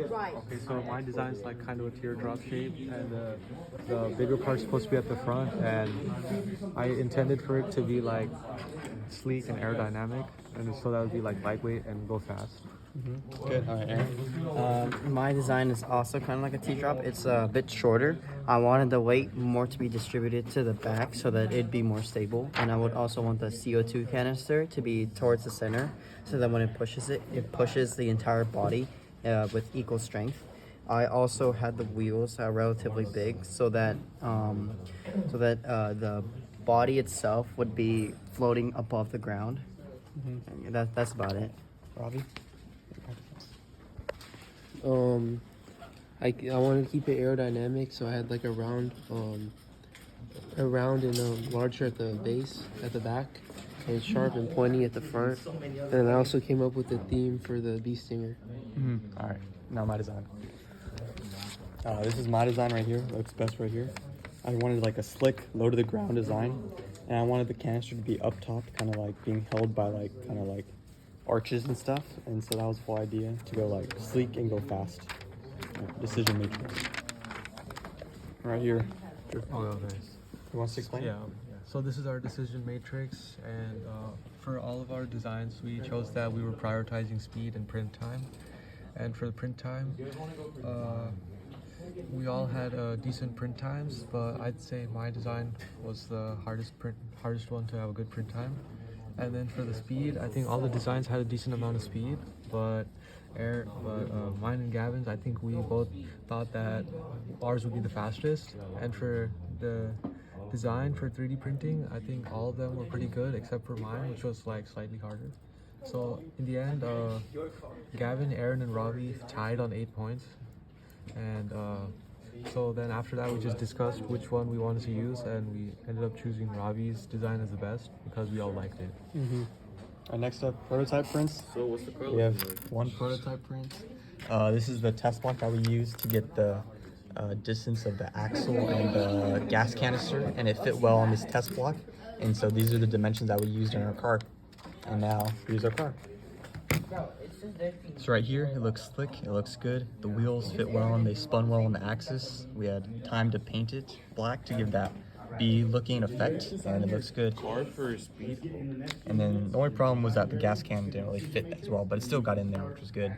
Right. Okay, so my design is like kind of a teardrop shape, and the bigger part's supposed to be at the front, and I intended for it to be like sleek and aerodynamic, and so that would be like lightweight and go fast. Good. All right, Aaron. My design is also kind of like a teardrop. It's a bit shorter. I wanted the weight more to be distributed to the back so that it'd be more stable. And I would also want the CO2 canister to be towards the center so that when it pushes the entire body with equal strength. I also had the wheels relatively big so that the body itself would be floating above the ground. That's about it. Robbie. I wanted to keep it aerodynamic, so I had like a round and larger at the base, at the back, and sharp and pointy at the front. And I also came up with the theme for the bee stinger. All right, now my design. This is my design right here. Looks best right here. I wanted like a slick, low to the ground design, and I wanted the canister to be up top, kind of like being held by like kind of like arches and stuff. And so that was the whole idea, to go like sleek and go fast. Decision matrix. Right here. Oh, nice. You want to explain? Yeah. So this is our decision matrix, and for all of our designs, we chose that we were prioritizing speed and print time. And for the print time, we all had decent print times, but I'd say my design was the hardest one to have a good print time. And then for the speed, I think all the designs had a decent amount of speed, but mine and Gavin's, I think we both thought that ours would be the fastest. And for the design for 3D printing, I think all of them were pretty good except for mine, which was like slightly harder. So in the end, Gavin, Aaron, and Robbie tied on 8 points. And so then after that, we just discussed which one we wanted to use, and we ended up choosing Robbie's design as the best because we all liked it. Next up, prototype prints. So what's the color? We have one prototype print. This is the test block that we used to get the distance of the axle and the gas canister, and it fit well on this test block. And so these are the dimensions that we used in our car. And now here's our car. So right here, it looks slick, it looks good. The wheels fit well and they spun well on the axis. We had time to paint it black to give that bee-looking effect, and it looks good. Car for speed. And then the only problem was that the gas can didn't really fit as well, but it still got in there, which was good.